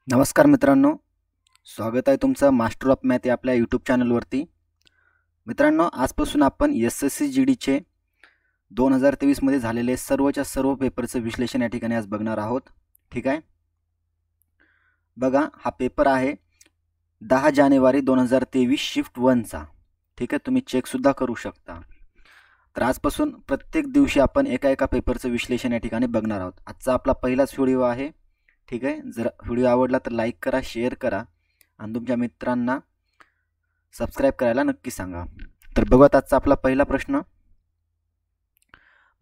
नमस्कार मित्रांनो, स्वागत आहे तुमचं मास्टर ऑफ मॅथ या आपल्या यूट्यूब चॅनलवरती. मित्रांनो, आजपासून आपण SSC GDचे 2023मध्ये झालेले सर्वच्या सर्व पेपरचं विश्लेषण या ठिकाणी आज बघणार आहोत. ठीक आहे. बघा, हा पेपर आहे 10 जानेवारी 2023 शिफ्ट 1चा. ठीक आहे, तुम्ही चेकसुद्धा करू शकता. तर आजपासून प्रत्येक दिवशी आपण एका पेपरचं विश्लेषण या ठिकाणी बघणार आहोत. आजचा आपला पहिलाच व्हिडिओ आहे. ठीक आहे. जर व्हिडिओ आवडला तर लाईक करा, शेअर करा आणि तुमच्या मित्रांना सबस्क्राईब करायला नक्की सांगा. तर बघूयात आजचा आपला पहिला प्रश्न.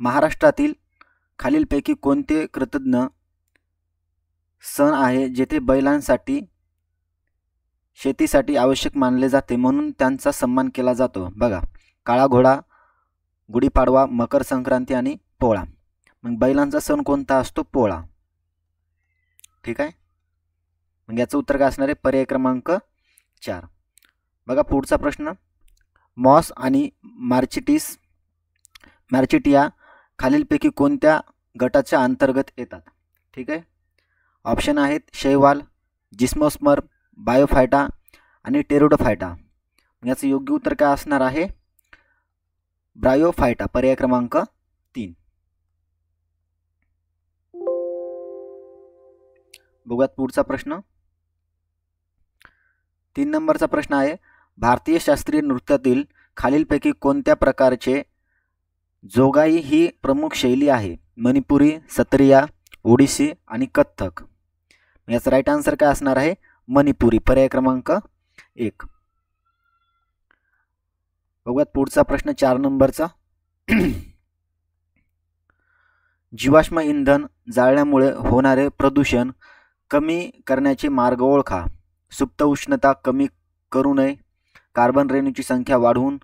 महाराष्ट्रातील खालीलपैकी कोणते कृतज्ञ सण आहे जेथे बैलांसाठी शेतीसाठी आवश्यक मानले जाते म्हणून त्यांचा सन्मान केला जातो? बघा, काळा घोडा, गुढीपाडवा, मकर संक्रांती आणि पोळा. मग बैलांचा सण कोणता असतो? पोळा. ठीक आहे. मग याचं उत्तर काय असणार आहे? पर्याय क्रमांक 4. बघा पुढचा प्रश्न. मॉस आणि मार्चिटिया खालीलपैकी कोणत्या गटाच्या अंतर्गत येतात? ठीक आहे. ऑप्शन आहेत शैवाल, जिम्नोस्पर्म, बायोफायटा आणि टेरिडोफायटा. याचं योग्य उत्तर काय असणार आहे? ब्रायोफायटा. पर्याय क्रमांक 3. बघूयात पुढचा प्रश्न. 3 नंबरचा प्रश्न आहे. भारतीय शास्त्रीय नृत्यातील खालीलपैकी कोणत्या प्रकारचे जोगाई ही प्रमुख शैली आहे? मणिपुरी, सत्रिया, ओडिसी आणि कथ्थक. याचा राईट आन्सर काय असणार आहे? मणिपुरी. पर्याय क्रमांक 1. बघूयात पुढचा प्रश्न 4 नंबरचा. जीवाश्म इंधन जाळल्यामुळे होणारे प्रदूषण कमी करण्याचे मार्ग ओळखा. सुप्त उष्णता कमी करू नये, कार्बन रेणूची संख्या वाढवून,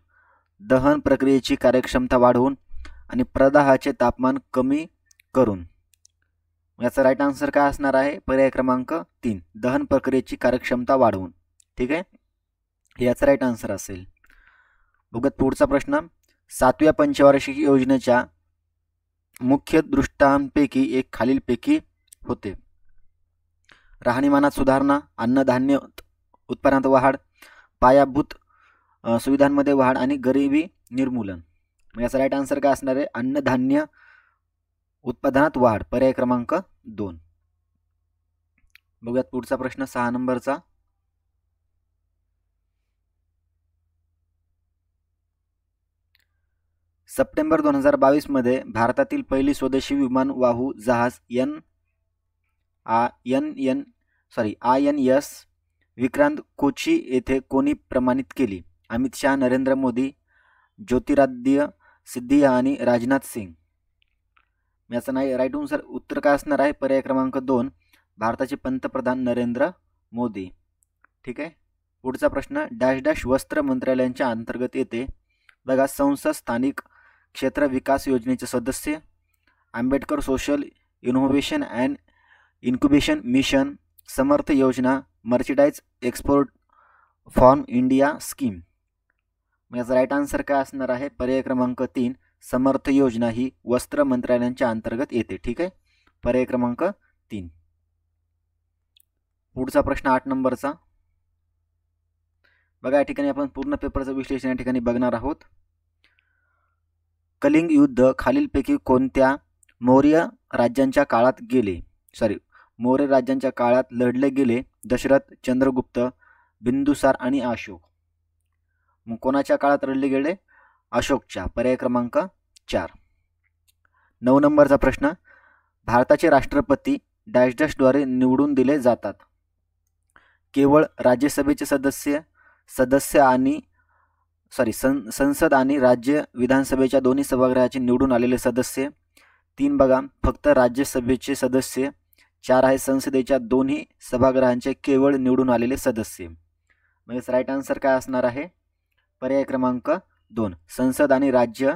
दहन प्रक्रियेची कार्यक्षमता वाढवून आणि प्रदाहाचे तापमान कमी करून. याचा राईट आन्सर काय असणार आहे? पर्याय क्रमांक 3. दहन प्रक्रियेची कार्यक्षमता वाढवून. ठीक आहे, याचा राईट आन्सर असेल. बघत पुढचा प्रश्न. 7व्या पंचवार्षिक योजनेच्या मुख्य दृष्टांपैकी एक खालीलपैकी होते? राहणीमानात सुधारणा, अन्नधान्य उत्पादनात वाढ, पायाभूत सुविधांमध्ये वाढ आणि गरिबी निर्मूलन. याचा राईट आन्सर काय असणार आहे? अन्नधान्य उत्पादनात वाढ. पर्याय क्रमांक 2. बघूयात पुढचा प्रश्न 6 नंबरचा. सप्टेंबर 2022 मध्ये भारतातील पहिली स्वदेशी विमानवाहू जहाज INS विक्रांत कोची येथे कोणी प्रमाणित केली? अमित शाह, नरेंद्र मोदी, ज्योतिरादित्य सिंधिया आणि राजनाथ सिंग. याचं नाही राईट आन्सर उत्तर काय असणार आहे? पर्याय क्रमांक 2. भारताचे पंतप्रधान नरेंद्र मोदी. ठीक आहे. पुढचा प्रश्न. डॅश डॅश वस्त्र मंत्रालयांच्या अंतर्गत येते? बघा, संसद स्थानिक क्षेत्र विकास योजनेचे सदस्य, Ambedkar social innovation and incubation mission, Samarth योजना, merchandise export form India scheme. याचा राईट आन्सर काय असणार आहे? पर्याय क्रमांक 3. समर्थ योजना ही वस्त्र मंत्रालयांच्या अंतर्गत येते. ठीक आहे, पर्याय क्रमांक 3. पुढचा प्रश्न 8 नंबरचा. बघा, या ठिकाणी आपण पूर्ण पेपरचं विश्लेषण या ठिकाणी बघणार आहोत. कलिंग युद्ध खालीलपैकी कोणत्या मौर्य राज्यांच्या काळात लढले गेले? दशरथ, चंद्रगुप्त, बिंदुसार आणि अशोक. मग कोणाच्या काळात लढले गेले? अशोकच्या. पर्याय क्रमांक 4. 9 नंबरचा प्रश्न. भारताचे राष्ट्रपती डॅश डॅशद्वारे निवडून दिले जातात? केवळ राज्यसभेचे संसद आणि राज्य विधानसभेच्या दोन्ही सभागृहाचे निवडून आलेले सदस्य. 3 बघा, फक्त राज्यसभेचे सदस्य. 4 आहे संसदेच्या दोन्ही सभागृहांचे केवळ निवडून आलेले सदस्य. म्हणजे राईट आन्सर काय असणार आहे? पर्याय क्रमांक 2. संसद आणि राज्य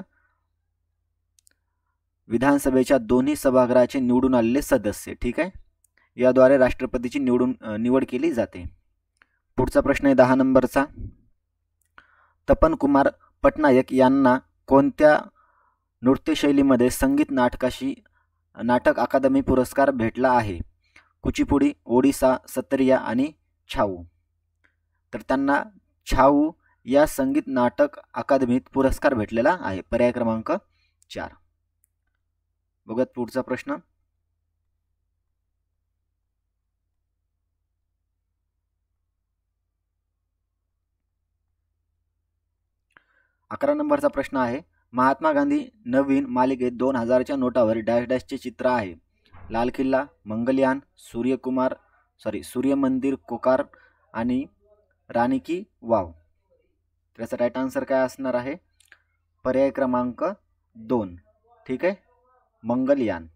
विधानसभेच्या दोन्ही सभागृहाचे निवडून आलेले सदस्य. ठीक आहे, याद्वारे राष्ट्रपतीची निवड केली जाते. पुढचा प्रश्न आहे 10 नंबरचा. तपन कुमार पटनायक यांना कोणत्या नृत्यशैलीमध्ये संगीत नाटक अकादमी पुरस्कार भेटला आहे? कुचिपुडी, ओडिसा, सत्रिया आणि छाऊ. तर त्यांना छाऊ या संगीत नाटक अकादमीत पुरस्कार भेटलेला आहे. पर्याय क्रमांक 4. बघूयात पुढचा प्रश्न. अकरा नंबरचा प्रश्न आहे, महात्मा गांधी नवीन मालिकेत 2000च्या नोटावर डॅश डॅशचे चित्र आहे. लाल किल्ला, मंगलयान, सूर्य मंदिर कोकार आणि राणी की वाव. त्याचा राईट आन्सर काय असणार आहे? पर्याय क्रमांक 2. ठीक आहे, मंगलयान.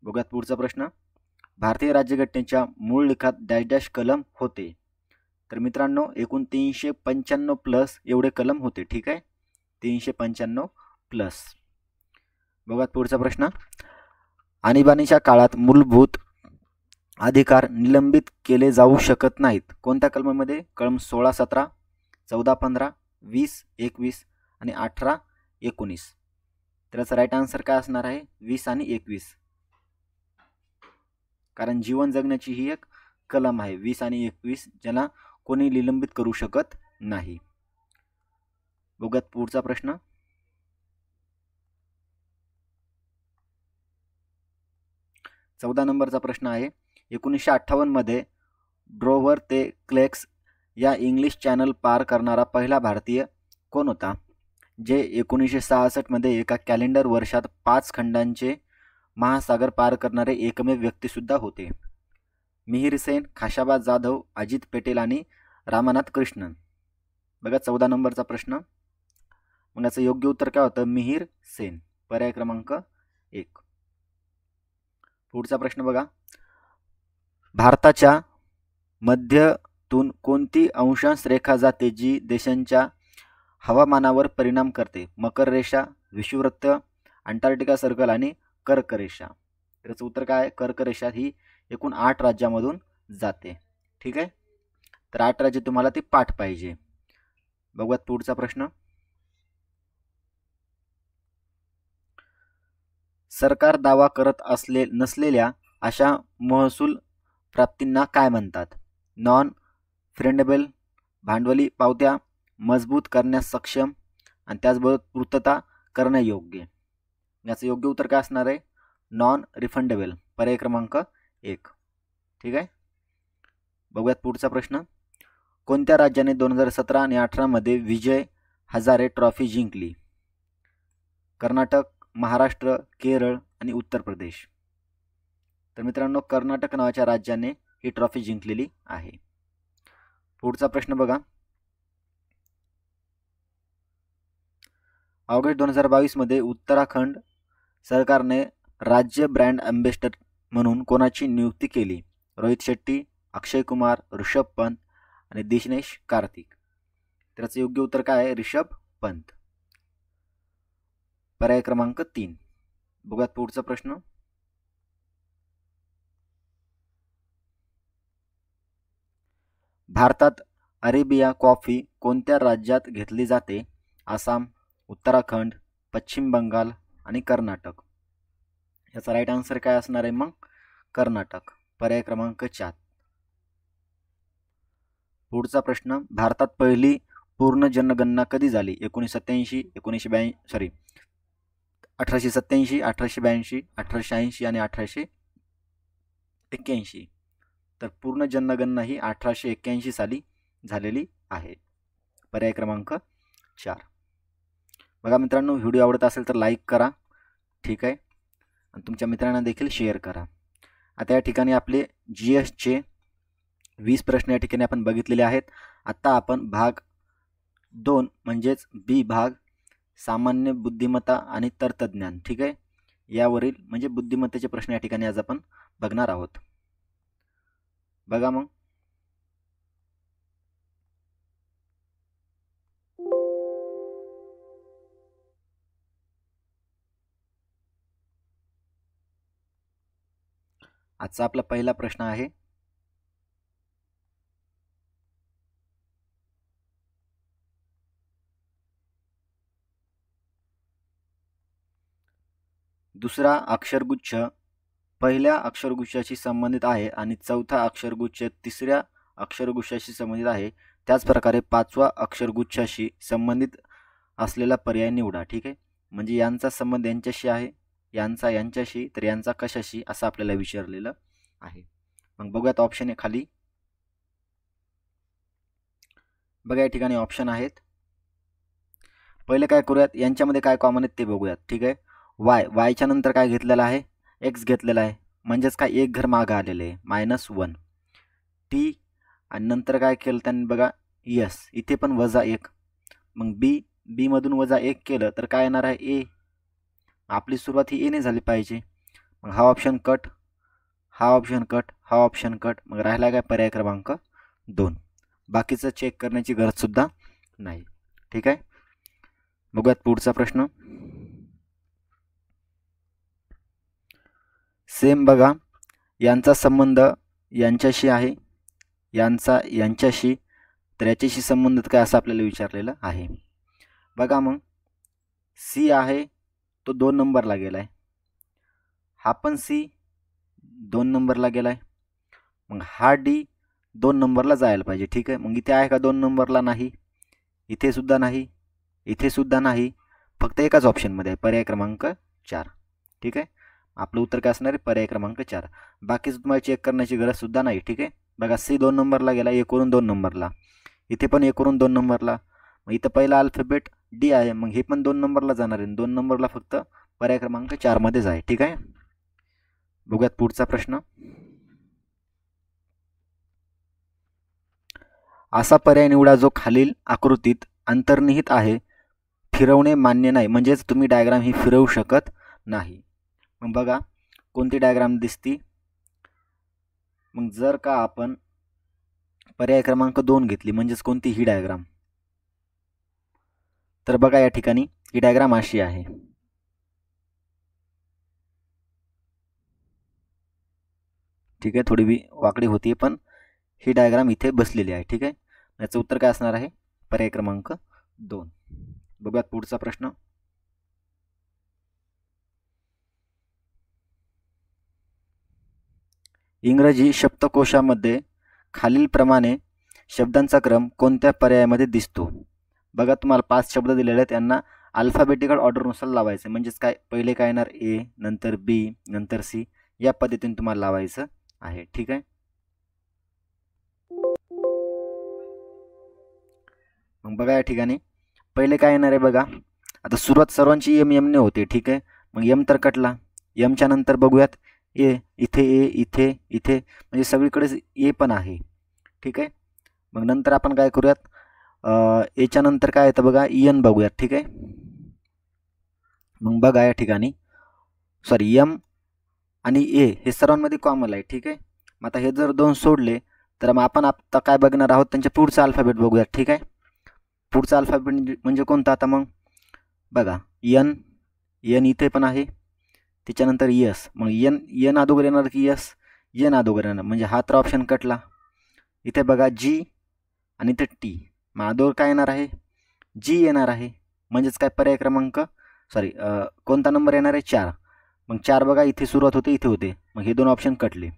बघूयात पुढचा प्रश्न. भारतीय राज्यघटनेच्या मूळ लेखात डॅश डॅश कलम होते. तर मित्रांनो एकूण 395 प्लस एवढे कलम होते. ठीक आहे, 395 प्लस. बघा पुढचा प्रश्न. आणीबाणीच्या काळात मूलभूत अधिकार निलंबित केले जाऊ शकत नाहीत. कोणत्या कलमामध्ये? कलम 16, 17, 14, 15, 20, 21 आणि 18, 19. त्याचा राईट आन्सर काय असणार आहे? 20 आणि 21. कारण जीवन जगण्याची ही एक कलम आहे 20 आणि 21, ज्याला कोणी निलंबित करू शकत नाही. बघूयात पुढचा प्रश्न. चौदा नंबरचा प्रश्न आहे, 1958 मध्ये ड्रोव्हर ते क्लेक्स या इंग्लिश चॅनल पार करणारा पहिला भारतीय कोण होता? जे 1966 मध्ये एका कॅलेंडर वर्षात 5 खंडांचे महासागर पार करणारे एकमेव व्यक्ती सुद्धा होते. मिहिर सेन, खाशाबा जाधव, अजित पेटेल आणि रामनाथ कृष्णन. बघा 14 नंबरचा प्रश्न. मग याचं योग्य उत्तर काय होतं? मिहिर सेन. पर्याय क्रमांक 1. पुढचा प्रश्न बघा. भारताच्या मध्यतून कोणती अक्षांश रेखा जाते जी देशांच्या हवामानावर परिणाम करते? मकर रेषा, विषुववृत्त, अंटार्क्टिका सर्कल आणि कर्क रेषा. त्याचं उत्तर काय आहे? कर्क रेषा ही एकूण 8 राज्यामधून जाते. ठीक आहे, तर 8 राज्य तुम्हाला ती पाठ पाहिजे. बघूयात पुढचा प्रश्न. सरकार दावा करत नसलेल्या अशा महसूल प्राप्तींना काय म्हणतात? नॉन फ्रेंडेबल, भांडवली पावत्या, मजबूत करण्यास सक्षम आणि त्याचबरोबर पूर्तता करण्यायोग्य. याचं योग्य उत्तर काय असणार आहे? Non refundable. पर्याय क्रमांक 1. ठीक आहे, बघूयात पुढचा प्रश्न. कोणत्या राज्याने 2017 आणि 18 मध्ये विजय हजारे ट्रॉफी जिंकली? कर्नाटक, महाराष्ट्र, केरळ आणि उत्तर प्रदेश. तर मित्रांनो कर्नाटक नावाच्या राज्याने ही ट्रॉफी जिंकलेली आहे. पुढचा प्रश्न बघा. ऑगस्ट 2022 मध्ये उत्तराखंड सरकारने राज्य ब्रँड अँबॅसेडर म्हणून कोणाची नियुक्ती केली? रोहित शेट्टी, अक्षय कुमार, ऋषभ पंत आणि दिनेश कार्तिक. त्याचं योग्य उत्तर काय आहे? ऋषभ पंत. पर्याय क्रमांक 3. बघूयात पुढचा प्रश्न. भारतात अरेबिया कॉफी कोणत्या राज्यात घेतली जाते? आसाम, उत्तराखंड, पश्चिम बंगाल आणि कर्नाटक. याचा राईट आन्सर काय असणार आहे मग? कर्नाटक. पर्याय क्रमांक 4. पुढचा प्रश्न. भारतात पहिली पूर्ण जनगणना कधी झाली? 1987, 1887, 1882, 1880 आणि 1881. तर पूर्ण जनगणना ही 1881 साली झालेली आहे. पर्याय क्रमांक 4. बघा मित्रांनो, व्हिडिओ आवडत असेल तर लाईक करा. ठीक आहे, आणि तुमच्या मित्रांना देखील शेअर करा. आता या ठिकाणी आपले GSचे 20 प्रश्न या ठिकाणी आपण बघितलेले आहेत. आता आपण भाग 2 म्हणजेच बी भाग, सामान्य बुद्धिमत्ता आणि तर्कज्ञान, ठीक आहे, यावरील म्हणजे बुद्धिमत्तेचे प्रश्न या ठिकाणी आज आपण बघणार आहोत. बघा मग. आजचा आपला पहिला प्रश्न आहे. दुसरा अक्षरगुच्छ पहिल्या अक्षरगुच्छाशी संबंधित आहे आणि चौथा अक्षरगुच्छ तिसऱ्या अक्षरगुच्छाशी संबंधित आहे, त्याच प्रकारे पाचवा अक्षरगुच्छाशी संबंधित असलेला पर्याय निवडा. ठीक आहे, म्हणजे यांचा संबंध यांच्याशी आहे, यांचा यांच्याशी, तर यांचा कशाशी असं आपल्याला विचारलेलं आहे. मग बघूयात ऑप्शन आहे खाली. बघा या ठिकाणी ऑप्शन आहेत. पहिले काय करूयात, यांच्यामध्ये काय कॉमन आहेत ते बघूयात. ठीक आहे, वायच्या नंतर काय घेतलेलं आहे, एक्स घेतलेला आहे, म्हणजेच काय एक घर मागं आलेलं आहे, -1. टी आणि नंतर काय केलं त्यांनी बघा, यस, इथे पण -1. मग बी मधून -1 केलं तर काय येणार आहे, ए. आपली सुरुवात ही एने झाली पाहिजे. मग हा ऑप्शन कट, हा ऑप्शन कट, हा ऑप्शन कट. मग राहिला काय पर्याय क्रमांक 2. बाकीचं चेक करण्याची गरज सुद्धा नाही. ठीक आहे, बघूयात पुढचा प्रश्न. सेम बघा, यांचा संबंध यांच्याशी आहे, यांचा यांच्याशी, तर याच्याशी संबंधित काय असं आपल्याला विचारलेलं आहे. बघा मग सी आहे तो 2 नंबरला गेलाय, हा पण सी 2 नंबरला गेलाय. मग हा डी 2 नंबरला जायला पाहिजे. ठीक आहे, मग इथे आहे का 2 नंबरला, नाही, इथे सुद्धा नाही, इथे सुद्धा नाही, फक्त एकाच ऑप्शनमध्ये आहे, पर्याय क्रमांक 4. ठीक आहे, आपलं उत्तर काय असणार आहे, पर्याय क्रमांक 4. बाकीचं तुम्हाला चेक करण्याची गरज सुद्धा नाही. ठीक आहे, बघा सी 2 नंबरला गेला, 1 वरून 2 नंबरला, इथे पण 1 वरून 2 नंबरला. मग इथं पहिला अल्फाबेट डी आहे, मग हे पण 2 नंबरला जाणार आहे, 2 नंबरला फक्त पर्याय क्रमांक 4 मध्येच आहे. ठीक आहे, बघूयात पुढचा प्रश्न. असा पर्याय निवडा जो खालील आकृतीत अंतर्निहित आहे, फिरवणे मान्य नाही, म्हणजेच तुम्ही डायग्राम ही फिरवू शकत नाही. मग बघा कोणती डायग्राम दिसती. मग जर का आपण पर्याय क्रमांक 2 घेतली, म्हणजेच कोणती, ही डायग्राम, तर बघा या ठिकाणी ही डायग्राम अशी आहे. ठीक आहे, थोडी वाकडी होती पण ही डायग्राम इथे बसलेली आहे. ठीक आहे, याचं उत्तर काय असणार आहे, पर्याय क्रमांक 2. बघूयात पुढचा प्रश्न. इंग्रजी शब्दकोशामध्ये खालीलप्रमाणे शब्दांचा क्रम कोणत्या पर्यायामध्ये दिसतो. बघा तुम्हाला 5 शब्द दिलेले आहेत, यांना अल्फाबेटिकल ऑर्डरनुसार लावायचं, म्हणजेच काय, पहिले काय येणार, ए, नंतर बी, नंतर सी, या पद्धतीने तुम्हाला लावायचं आहे. ठीक आहे, मग बघा या ठिकाणी पहिले काय येणार आहे, बघा आता सुरुवात सर्वांची एम ने होते. ठीक आहे, मग एम तर कटला, एमच्या नंतर बघूयात ए, इथे ए, इथे, इथे, म्हणजे सगळीकडेच ए पण आहे. ठीक आहे, मग नंतर आपण काय करूयात, एच्या नंतर काय येतं बघा, एन बघूयात. ठीक आहे, मग बघा या ठिकाणी सॉरी, एम आणि ए हे सर्वांमध्ये कॉमन आहे. ठीक आहे, मग आता हे जर 2 सोडले तर मग आपण आता काय बघणार आहोत, त्यांच्या पुढचा अल्फाबेट बघूयात. ठीक आहे, पुढचा अल्फाबेट म्हणजे कोणता, आता मग बघा एन इथे पण आहे, त्याच्यानंतर यस, मग एन अगोदर येणार की यस, एन अगोदर येणार, म्हणजे हा तर ऑप्शन कटला. इथे बघा जी आणि इथे टी, मग अगोदर काय येणार आहे, जी येणार आहे, म्हणजेच काय पर्याय क्रमांक कोणता नंबर येणार आहे, 4. मग 4 बघा इथे सुरुवात होते, इथे होते, मग हे 2 ऑप्शन कटले.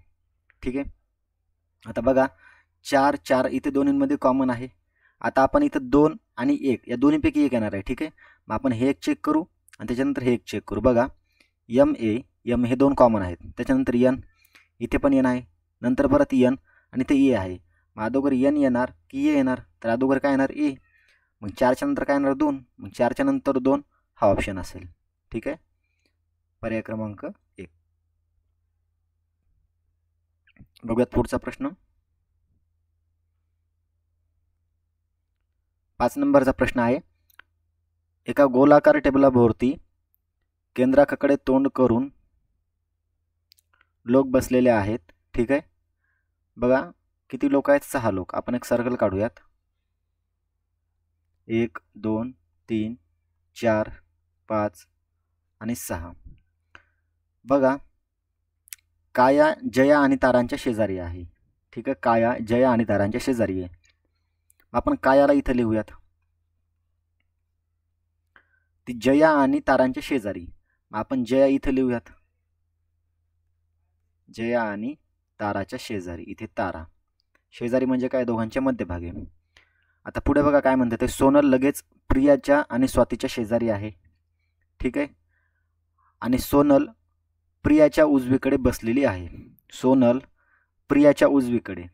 ठीक आहे, आता बघा 4 इथे दोन्हींमध्ये कॉमन आहे. आता आपण इथं 2 आणि 1 या दोन्हीपैकी एक येणार आहे. ठीक आहे, मग आपण हे एक चेक करू आणि त्याच्यानंतर हे एक चेक करू. बघा एम हे 2 कॉमन आहेत, त्याच्यानंतर एन, इथे पण एन आहे, नंतर परत एन आणि ते ए आहे. मग अगोदर एन येणार की ए येणार, तर अगोदर काय येणार, ए. मग 4च्या नंतर काय येणार, 2, मग 4च्या नंतर 2 हा ऑप्शन असेल. ठीक आहे, पर्याय क्रमांक 1. बघूयात पुढचा प्रश्न. 5 नंबरचा प्रश्न आहे, एका गोलाकार टेबलाभोवती केंद्राकडे तोंड करून लोक बसलेले आहेत. ठीक आहे, बघा किती लोक आहेत, 6 लोक. आपण एक सर्कल काढूयात, 1 2 3 4 5 आणि 6. बघा काया जया आणि तारांच्या शेजारी आहे. ठीक आहे, काया जया आणि तारांच्या शेजारी आहे. आपण कायाला इथं लिहूयात, ती जया आणि तारांच्या शेजारी. आपण जया इथं लिहूयात, जया आणि ताराच्या शेजारी. इथे तारा शेजारी म्हणजे काय, दोघांच्या मध्यभागी. आता पुढे बघा काय म्हणतात ते, सोनल लगेच प्रियाच्या आणि स्वातीच्या शेजारी आहे. ठीक आहे. आणि सोनल प्रियाच्या उजवीकडे बसलेली आहे. सोनल प्रियाच्या उजवीकडे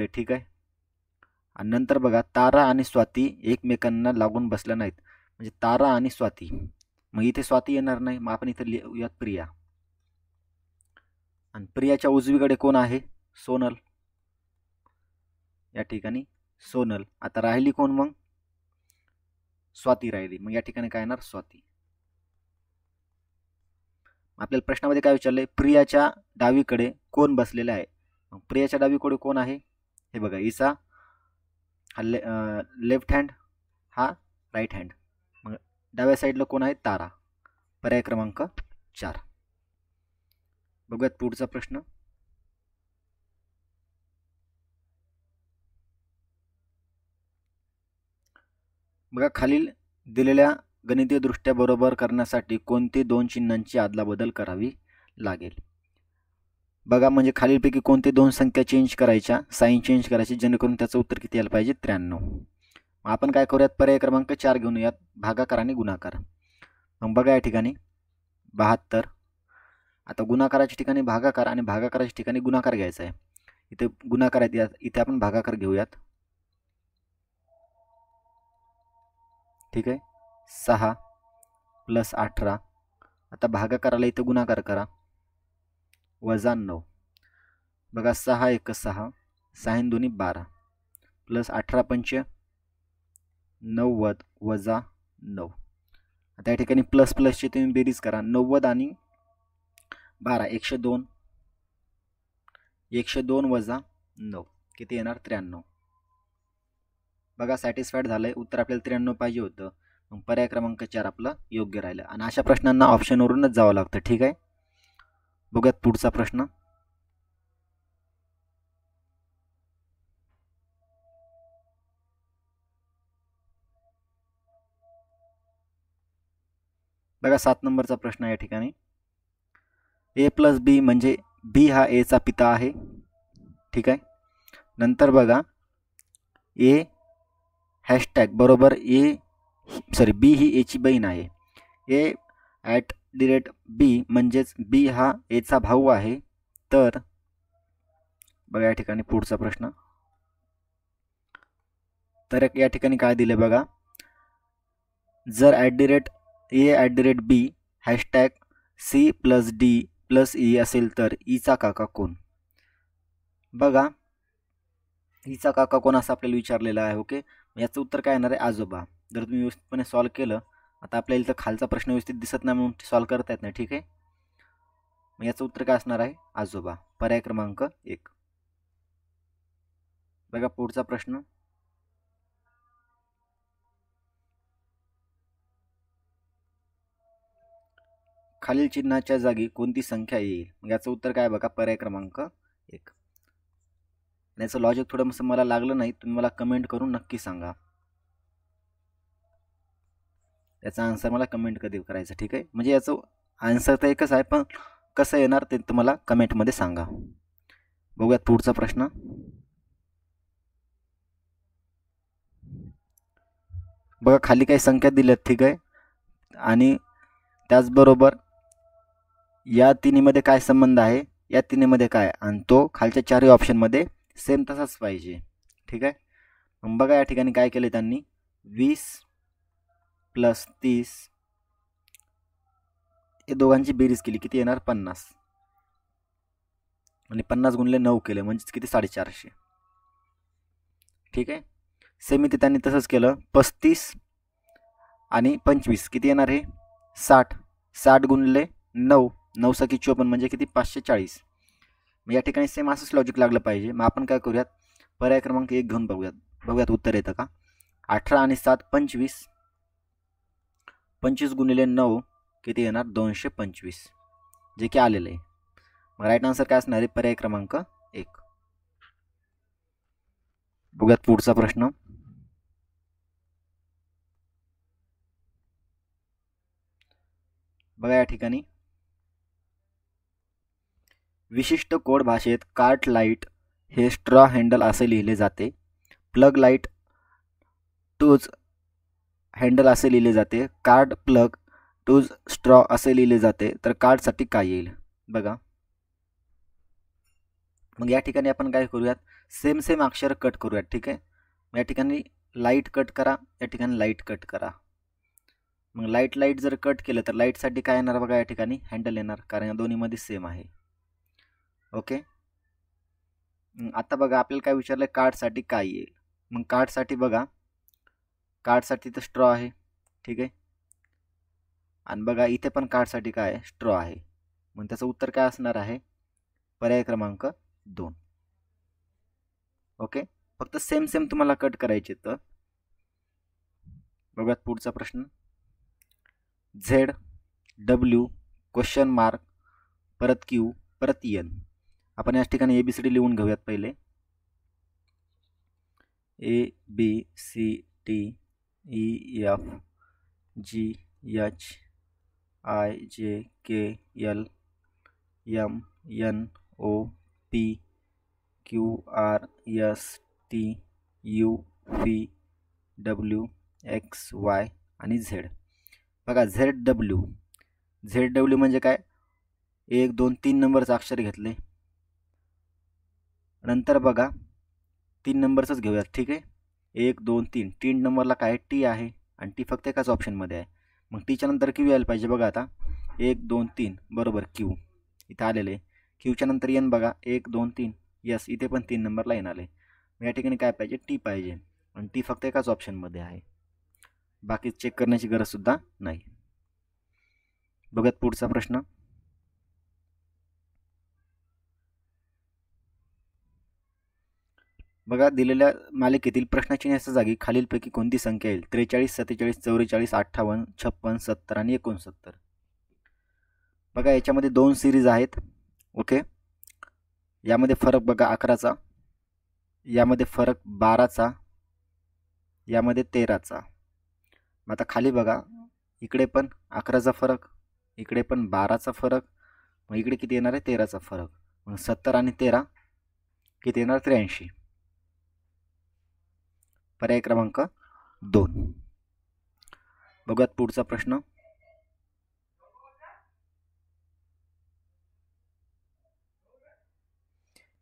ठीक आहे. आणि नंतर बघा तारा आणि स्वाती एकमेकांना लागून बसल्या नाहीत, म्हणजे तारा आणि स्वाती. मग इथे स्वाती येणार नाही, मग आपण इथे लिहूयात प्रिया. आणि प्रियाच्या उजवीकडे कोण आहे, सोनल. या ठिकाणी सोनल. आता राहिली कोण मग, स्वाती राहिली. मग या ठिकाणी काय येणार, स्वाती. आपल्याला प्रश्नामध्ये काय विचारलंय, प्रियाच्या डावीकडे कोण बसलेला आहे. मग प्रियाच्या डावीकडे कोण आहे, हे बघा, इसा हा लेफ्ट हँड, हा राईट हँड. मग डाव्या साईडला कोण आहे, तारा. पर्याय क्रमांक 4. बघूयात पुढचा प्रश्न. बघा, खालील दिलेल्या गणितीयदृष्ट्या बरोबर करण्यासाठी कोणती 2 चिन्हांची अदलाबदल करावी लागेल. बघा, म्हणजे खालीलपैकी कोणते 2 संख्या चेंज करायच्या, साईन चेंज करायची, जेणेकरून त्याचं उत्तर किती यायला पाहिजे, 93. आपण काय करूयात, पर्याय क्रमांक 4 घेऊन यात, भागाकार आणि गुणाकार. मग बघा या ठिकाणी 72. आता गुणाकाराच्या ठिकाणी भागाकार आणि भागाकाराच्या ठिकाणी गुणाकार घ्यायचा आहे. इथे गुणाकार आहेत, इथे आपण भागाकार घेऊयात. ठीक आहे. 6 + 18. आता भागाकाराला इथे गुणाकार करा, -9. बघा 6 × 1 = 6, 6 × 2 = 12, + 18 × 5 = 90, -9. आता या ठिकाणी प्लस प्लसची तुम्ही बेरीज करा, 90 आणि 12 102, 102 - 9 किती येणार, 93. बघा सॅटिस्फाईड झालंय, उत्तर आपल्याला 93 पाहिजे होतं. मग पर्याय क्रमांक 4 आपलं योग्य राहिलं. आणि अशा प्रश्नांना ऑप्शनवरूनच जावं लागतं. ठीक आहे. बघूयात पुढचा प्रश्न. बघा 7 नंबरचा प्रश्न या ठिकाणी. A + B म्हणजे B हा A चा पिता आहे. ठीक आहे. नंतर बघा A हॅशटॅग बरोबर B ही A ची बहीण आहे. A@B म्हणजेच B हा A चा भाऊ आहे. तर बघा या ठिकाणी पुढचा प्रश्न. तर या ठिकाणी काय दिले बघा, जर @A@B hashtag C + D + E असेल तर ईचा काका कोण. बघा ईचा काका कोण असं आपल्याला विचारलेलं आहे. ओके, याचं उत्तर काय येणार आहे, आजोबा. जर तुम्ही व्यवस्थितपणे सॉल्व्ह केलं, आता आपल्याला इथं खालचा प्रश्न व्यवस्थित दिसत नाही म्हणून सॉल्व्ह करता येत नाही. ठीक आहे. मग याचं उत्तर काय असणार आहे, आजोबा. पर्याय क्रमांक 1. बघा पुढचा प्रश्न. खालील चिन्हाच्या जागी कोणती संख्या येईल. मग याचं उत्तर काय बघा, पर्याय क्रमांक 1. याचं लॉजिक थोडंसं मला लागलं नाही, तुम्ही मला कमेंट करून नक्की सांगा. याचा आन्सर मला कमेंट कधी करायचं. ठीक आहे. म्हणजे याचं आन्सर तर एकच आहे, पण कसं येणार ते तुम्हाला कमेंटमध्ये सांगा. बघूयात पुढचा प्रश्न. बघा खाली काही संख्या दिल्यात. ठीक आहे. आणि त्याचबरोबर या तिन्हीमध्ये काय संबंध आहे, या तिन्हीमध्ये काय, आणि तो खालच्या 4ही ऑप्शनमध्ये सेम तसाच पाहिजे. ठीक आहे. मग बघा या ठिकाणी काय केले त्यांनी, 20 + 30 हे दोघांची बेरीज केली, किती येणार, 50. आणि 50 × 9 केले म्हणजेच किती, 450. ठीक आहे. सेम इथे त्यांनी तसंच केलं, 35 आणि 25 किती येणार, हे 60. 60 × 9, 9 × 54 म्हणजे किती, 540. मग या ठिकाणी सेम असंच लॉजिक लागलं पाहिजे. मग आपण काय करूयात, पर्याय क्रमांक 1 घेऊन बघूयात उत्तर येतं का. 18 आणि 7 25, 25 × 9 किती येणार, 225, जे की आलेलं आहे. मग राईट आन्सर काय असणार आहे, पर्याय क्रमांक 1. बघूयात पुढचा प्रश्न. बघा या ठिकाणी विशिष्ट कोड भाषेत कार्ट लाईट हे स्ट्रॉ हँडल असे लिहिले जाते. प्लग लाईट टूज हँडल असे लिहिले जाते. कार्ड प्लग टूज स्ट्रॉ असे लिहिले जाते. तर कार्डसाठी काय येईल बघा. मग या ठिकाणी आपण काय करूयात, सेम अक्षर कट करूयात. ठीक आहे, या ठिकाणी लाईट कट करा, या ठिकाणी लाईट कट करा. मग लाईट जर कट केलं तर लाईटसाठी काय येणार बघा, या ठिकाणी हँडल येणार, कारण या दोन्हीमध्ये सेम आहे. ओके, आता बघा आपल्याला काय विचारलं, कार्डसाठी काय येईल. मग कार्डसाठी बघा, कार्डसाठी तर स्ट्रॉ आहे. ठीक आहे, आणि बघा इथे पण कार्डसाठी काय आहे, स्ट्रॉ आहे. मग त्याचं उत्तर काय असणार आहे, पर्याय क्रमांक 2. ओके, फक्त सेम तुम्हाला कट करायचे. तर बघा पुढचा प्रश्न, ZW क्वेश्चन मार्क परत Q परत N. आपण या ठिकाणी ABCD लिहून घेऊयात पहिले. ABCDEFGHIJKLMNOPQRSTUVWXY आणि Z. बघा ZW म्हणजे काय, 1 2 3 नंबरचं अक्षर घेतले. नंतर बघा 3 नंबरचंच घेऊयात. ठीक आहे, 1 2 3 3 नंबरला काय टी आहे आणि टी फक्त एकाच ऑप्शनमध्ये आहे. मग टीच्या नंतर क्यू यायला पाहिजे. बघा आता 1 2 3 बरोबर क्यू इथं आलेले. क्यूच्या नंतर एन बघा 1 2 3 यस, इथे पण 3 नंबरला एन आले. या ठिकाणी काय पाहिजे, टी पाहिजे, आणि टी फक्त एकाच ऑप्शनमध्ये आहे, बाकी चेक करण्याची गरजसुद्धा नाही. बघूयात पुढचा प्रश्न, बघा दिलेल्या मालिकेतील प्रश्नचिन्हाच्या जागी खालीलपैकी कोणती संख्या येईल. 43 47 44 58 56 70 आणि 69. बघा याच्यामध्ये 2 सिरीज आहेत. ओके, यामध्ये फरक बघा 11चा, यामध्ये फरक 12चा, यामध्ये 13चा. मग आता खाली बघा, इकडे पण 11चा फरक, इकडे पण 12चा फरक, मग इकडे किती येणार आहे, 13चा फरक. मग 70 आणि 13 किती येणार, 83. पर्याय क्रमांक 2. बघूयात पुढचा प्रश्न,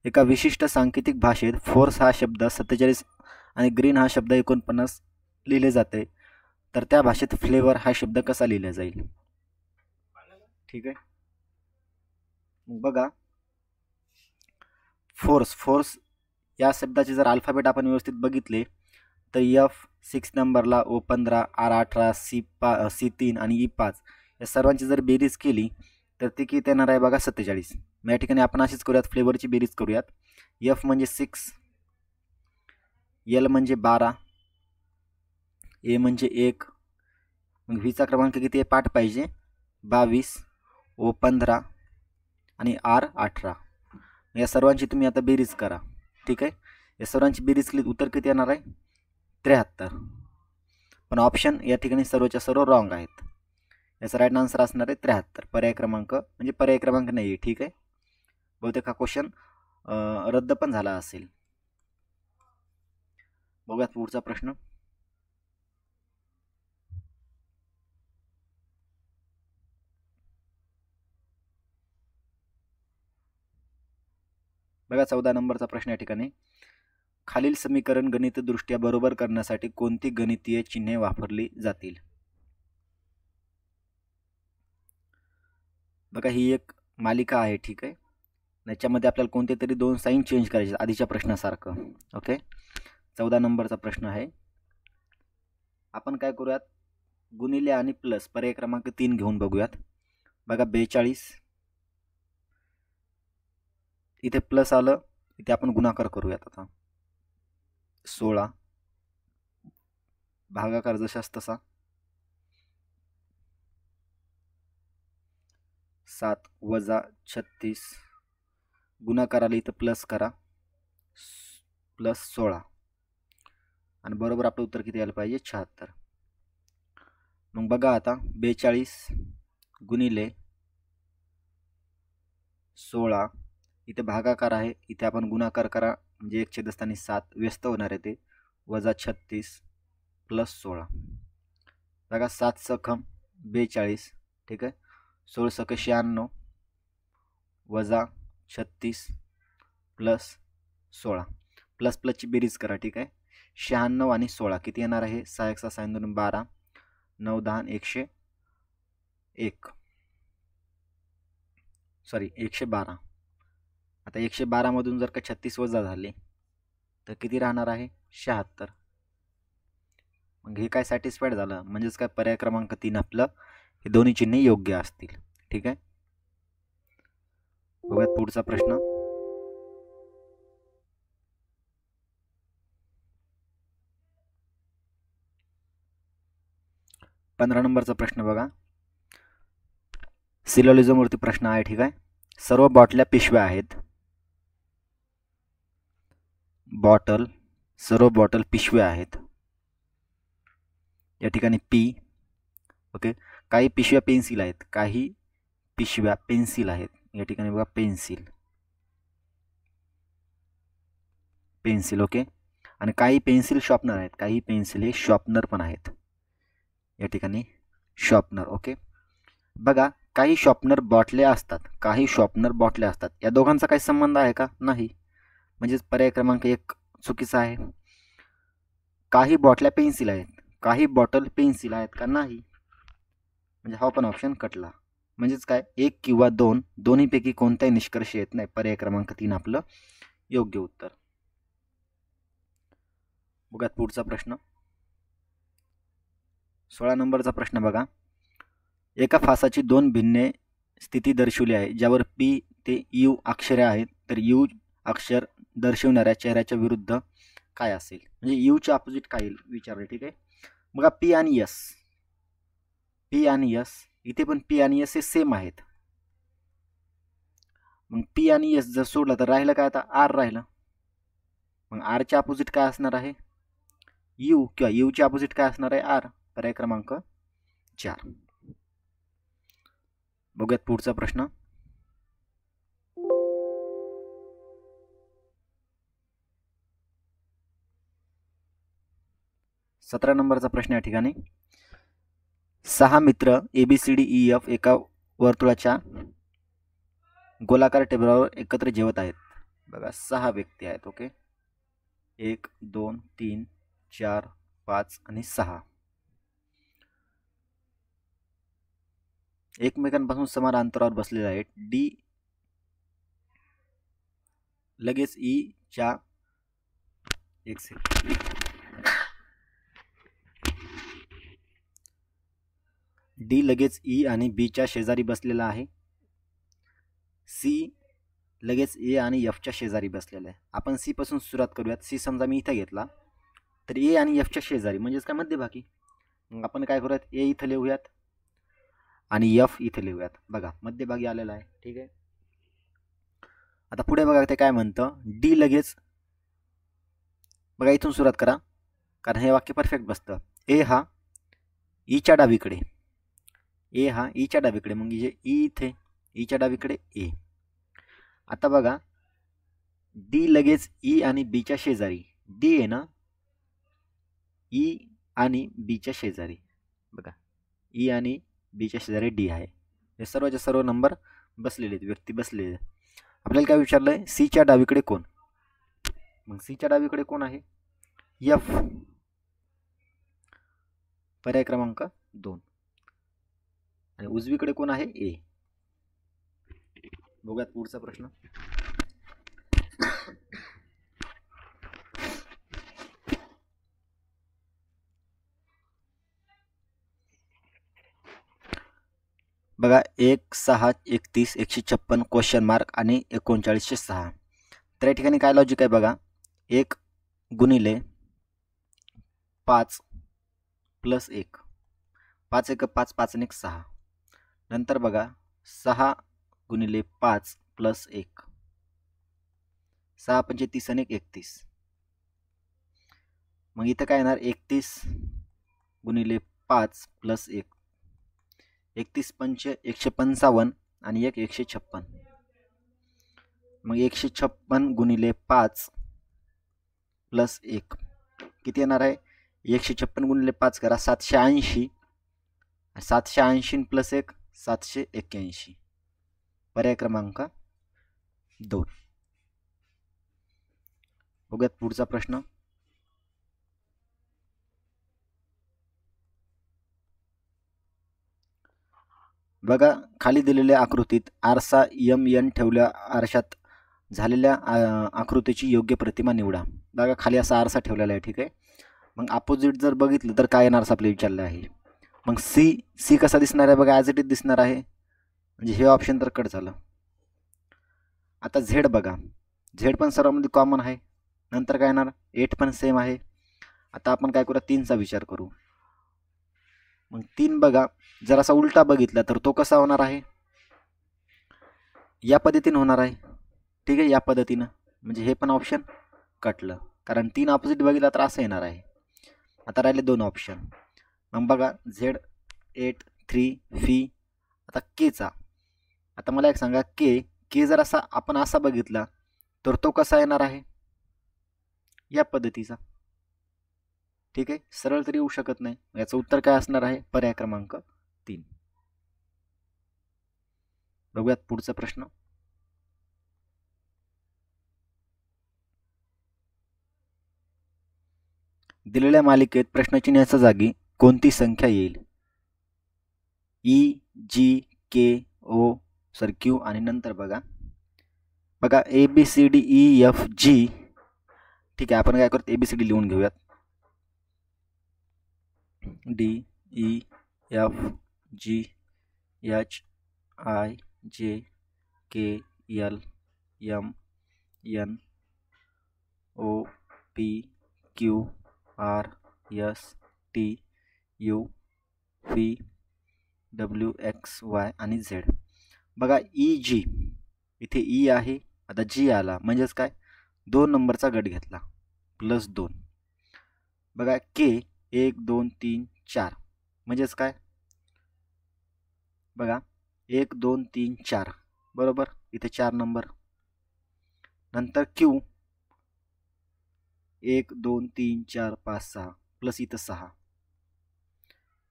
एका विशिष्ट सांकेतिक भाषेत फोर्स हा शब्द 47 आणि ग्रीन हा शब्द 49 लिहिले जाते. तर त्या भाषेत फ्लेवर हा शब्द कसा लिहिला जाईल. ठीक आहे, बघा फोर्स या शब्दाचे जर अल्फाबेट आपण व्यवस्थित बघितले तर F6 नंबरला, O15, R18, C3 आणि E5 या सर्वांची जर बेरीज केली तर ती किती येणार आहे बघा, 47. मग या ठिकाणी आपण अशीच करूयात, फ्लेवरची बेरीज करूयात. F म्हणजे 6, L म्हणजे 12, A म्हणजे 1, मग व्हीचा क्रमांक किती आहे, पाठ पाहिजे, 22, O15 आणि R18. या सर्वांची तुम्ही आता बेरीज करा. ठीक आहे, या सर्वांची बेरीज केली उत्तर किती येणार आहे, 73. पण ऑप्शन या ठिकाणी सर्वच्या सर्व रॉंग आहेत. याचा राईट आन्सर असणार आहे 73. पर्याय क्रमांक म्हणजे पर्याय क्रमांक नाही आहे. ठीक आहे, बहुतेक हा क्वेश्चन रद्द पण झाला असेल. बघूयात पुढचा प्रश्न, बघा 14 नंबरचा प्रश्न या ठिकाणी, खालील समीकरण गणितदृष्ट्या बरोबर करण्यासाठी कोणती गणितीय चिन्हे वापरली जातील. बघा ही एक मालिका आहे. ठीक आहे, याच्यामध्ये आपल्याला कोणते तरी 2 साईन चेंज करायचे आधीच्या प्रश्नासारखं. ओके, 14 नंबरचा प्रश्न आहे. आपण काय करूयात, गुणिले आणि प्लस पर्याय क्रमांक 3 घेऊन बघूयात. बघा 42 इथे प्लस आलं, इथे आपण गुणाकार करूयात. आता 16 भागाकार जशास तसा, 7 वजा 36 गुणाकाराला इथं प्लस करा, प्लस 16 आणि बरोबर आपलं उत्तर किती यायला पाहिजे, 76. मग बघा आता 42 गुणिले 16 इथे भागाकार आहे, इथे आपण गुणाकार करा म्हणजे 1/7 व्यस्त होणार आहे ते वजा 36 प्लस 16. बघा 7 सखम 42, ठीक आहे. 16 सख 96 वजा 36 प्लस 16 प्लस प्लसची बेरीज करा, ठीक आहे. 96 आणि 16 किती येणार आहे? 6 1 6 2 12 9 10 101 सॉरी 112. आता 112 मधून जर का 36 वजा झाले तर किती राहणार आहे? 76. मग हे काय सॅटिस्फाईड झालं, म्हणजेच काय पर्याय क्रमांक 3 आपलं हे दोन्ही चिन्हे योग्य असतील, ठीक आहे. बघूयात पुढचा प्रश्न. पंधरा नंबरचा प्रश्न बघा. सिलोलिझमवरती प्रश्न आहे, ठीक आहे. सर्व बॉटल्या पिशव्या आहेत. सर्व बॉटल पिशव्या आहेत. या ठिकाणी पी, ओके. काही पिशव्या पेन्सिल आहेत, काही पिशव्या पेन्सिल आहेत. या ठिकाणी बघा पेन्सिल, ओके. आणि काही पेन्सिल शॉर्पनर आहेत, काही पेन्सिल हे शॉर्पनर पण आहेत. या ठिकाणी शॉर्पनर, ओके. बघा काही शॉर्पनर बॉटल्या असतात, काही शॉर्पनर बॉटल्या असतात. या दोघांचा काही संबंध आहे का? नाही. म्हणजेच पर्याय क्रमांक 1 चुकीचा आहे. काही बॉटल्या पेन्सिल आहेत, काही बॉटल पेन्सिल आहेत का? नाही. म्हणजे हा पण ऑप्शन कटला. म्हणजेच काय 1 किंवा 2 दोन्हीपैकी कोणताही निष्कर्ष येत नाही. पर्याय क्रमांक 3 आपलं योग्य उत्तर. बघा पुढचा प्रश्न. 16 नंबरचा प्रश्न बघा. एका फासाची 2 भिन्न स्थिती दर्शवली आहे, ज्यावर पी ते यू अक्षरे आहेत. तर यू अक्षर दर्शवणाऱ्या चेहऱ्याच्या विरुद्ध काय असेल? म्हणजे यूच्या अपोजिट काय येईल विचारले, ठीक आहे. बघा पी आणि एस इथे पण पी आणि एस हे सेम आहेत. मग पी आणि एस जर सोडलं तर राहिलं काय? आता आर राहिलं. मग आरच्या अपोजिट काय असणार आहे? यू, किंवा यूच्या अपोजिट काय असणार आहे? आर. पर्याय क्रमांक 4. बघूयात पुढचा प्रश्न. सतरा नंबरचा प्रश्न या ठिकाणी. 6 मित्र ABCDEF एका वर्तुळाच्या गोलाकार टेबलावर एकत्र जेवत आहेत. बघा 6 व्यक्ती आहेत, ओके. 1 2 3 4 5 आणि 6 एकमेकांपासून समान अंतरावर बसलेले आहेत. डी लगेच ई च्या डी लगेच ई आणि बी च्या शेजारी बसलेला आहे. सी लगेच ए आणि एफ च्या शेजारी बसलेला आहे. आपण सी पासून सुरुवात करूयात. सी समजा मी इथं घेतला तर ए आणि एफ च्या शेजारी म्हणजेच काय मध्यभागी. मग आपण काय करूयात? ए इथं लिहूयात आणि एफ इथं लिहूयात. बघा मध्यभागी आलेला आहे, ठीक आहे. आता पुढे बघा ते काय म्हणतं. डी लगेच, बघा इथून सुरुवात करा कारण हे वाक्य परफेक्ट बसतं. ए हा ईच्या डावीकडे, ए हा ईच्या डावीकडे, मग जे ई इथे ईच्या डावीकडे ए. आता बघा डी लगेच ई आणि बीच्या शेजारी. डी आहे ना, ई आणि बीच्या शेजारी. बघा ई आणि बीच्या शेजारी डी आहे. हे सर्वच्या सर्व नंबर बसलेले आहेत, व्यक्ती बसलेले आहेत. आपल्याला काय विचारलंय? सीच्या डावीकडे कोण? मग सीच्या डावीकडे कोण आहे? एफ. पर्याय क्रमांक 2. आणि उजवीकडे कोण आहे? ए. बघूयात पुढचा प्रश्न. बघा 1 6 31 156 क्वेश्चन मार्क आणि 3906. तर या ठिकाणी काय लॉजिक आहे बघा. 1 गुणिले 5 प्लस 1, 5 1 5 5 आणि 1 6. नंतर बघा 6 गुणिले 5 प्लस 1, 6 पंचे 30 आणि 31. मग इथं काय येणार? 31 गुणिले 5 प्लस 1, 31 पंचे 155 आणि 1 156. मग 156 गुणिले 5 प्लस 1 किती येणार आहे? 156 गुणिले 5 करा 780, 780 प्लस 1 781. पर्याय क्रमांक 2. बघूयात पुढचा प्रश्न. बघा खाली दिलेल्या आकृतीत आरसा MN ठेवल्या आरशात झालेल्या आकृतीची योग्य प्रतिमा निवडा. बघा खाली असा आरसा ठेवलेला आहे, ठीक आहे. मग अपोजिट जर बघितलं तर काय येणार असं आपल्याला विचारलं आहे. मग सी कसा दिसणार आहे? बघा ॲज इट इज दिसणार आहे, म्हणजे हे ऑप्शन तर कट झालं. आता झेड बघा, झेड पण सर्वांमध्ये कॉमन आहे. नंतर काय येणार? 8 पण सेम आहे. आता आपण काय करूया, 3चा विचार करू. मग 3 बघा जर असा उलटा बघितला तर तो कसा होणार आहे? या पद्धतीने होणार आहे, ठीक आहे, या पद्धतीनं. म्हणजे हे पण ऑप्शन कटलं, कारण 3 ऑपोजिट बघितला तर असं येणार आहे. आता राहिले 2 ऑप्शन. मग बघा Z8 3 फी. आता केचा, आता मला एक सांगा, के जर असा आपण असा बघितला तर तो कसा येणार आहे? या पद्धतीचा, ठीक आहे. सरळ तरी येऊ शकत नाही. याचं उत्तर काय असणार आहे? पर्याय क्रमांक 3. बघूयात पुढचा प्रश्न. दिलेल्या मालिकेत प्रश्नचिन्हाच्या जागी कोणती संख्या येईल? EGKO सर Q आणि नंतर बघा ABCDEFG, ठीक आहे. आपण काय करतो, ABCD लिहून घेऊयात. DEFGHIJKLMNOPQRSTUVWXY आणि Z. बघा EG इथे E आहे, आता G आला म्हणजेच काय, 2 नंबरचा गट घेतला प्लस 2. बघा K 1 2 3 4 म्हणजेच काय, बघा 1 2 3 4 बरोबर, इथे 4 नंबर. नंतर Q 1 2 3 4 5 6 प्लस इथं 6.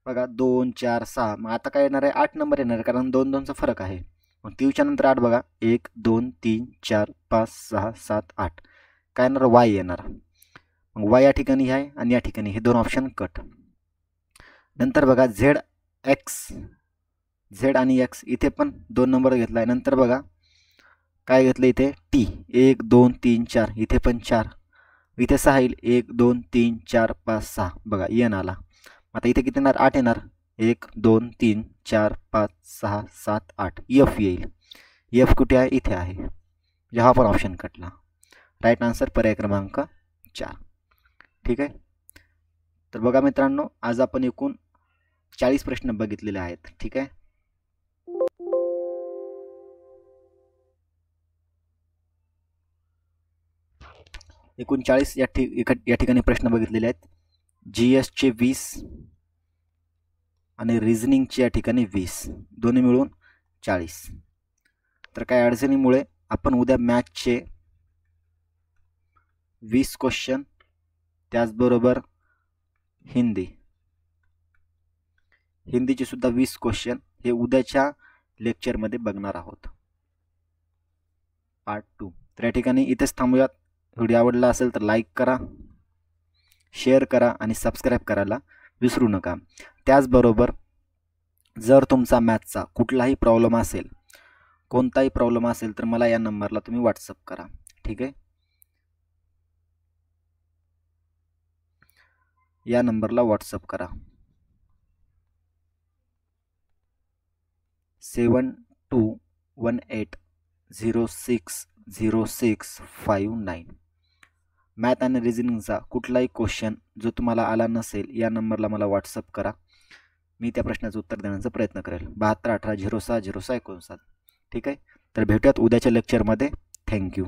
बघा 2 4 6. मग आता काय येणार आहे? 8 नंबर येणार आहे, कारण 2 2चा फरक आहे. मग Qच्या नंतर 8 बघा 1 2 3 4 5 6 7 8. काय येणार? Y येणार. मग Y या ठिकाणी आहे आणि या ठिकाणी हे 2 ऑप्शन कट. नंतर बघा Z आणि X इथे पण 2 नंबर घेतला आहे. नंतर बघा काय घेतलं इथे, T 1 2 3 4 इथे पण 4, इथे 6 येईल 1 2 3 4 5 6. बघा N आला. आता इथे किती येणार? 8 येणार. 1 2 3 4 5 6 7 8. F येईल. F कुठे आहे? इथे आहे. म्हणजे हा पण ऑप्शन कटला. राईट आन्सर पर्याय क्रमांक 4, ठीक आहे. तर बघा मित्रांनो, आज आपण एकूण 40 प्रश्न बघितलेले आहेत, ठीक आहे. एकूण 40 या ठिकाणी प्रश्न बघितलेले आहेत. GSचे 20 आणि रिझनिंगचे या ठिकाणी 20, दोन्ही मिळून 40. तर काही अडचणीमुळे आपण उद्या मॅथचे 20 क्वेश्चन, त्याचबरोबर हिंदीचे सुद्धा 20 क्वेश्चन हे उद्याच्या लेक्चरमध्ये बघणार आहोत, पार्ट 2. तर या ठिकाणी इथेच थांबूयात. व्हिडिओ आवडला असेल तर लाईक करा, शेअर करा आणि सबस्क्राईब करायला विसरू नका. त्याचबरोबर जर तुमचा मॅथचा कुठलाही प्रॉब्लेम असेल, कोणताही प्रॉब्लेम असेल, तर मला या नंबरला तुम्ही व्हॉट्सअप करा, ठीक आहे. या नंबरला व्हॉट्सअप करा 7218060659. मॅथ आणि रिझनिंगचा कुठलाही क्वेश्चन जो तुम्हाला आला नसेल, या नंबरला मला व्हॉट्सअप करा. मी त्या प्रश्नाचं उत्तर देण्याचा प्रयत्न करेल. 7218060659, ठीक आहे. तर भेटूयात उद्याच्या लेक्चरमध्ये. थँक्यू.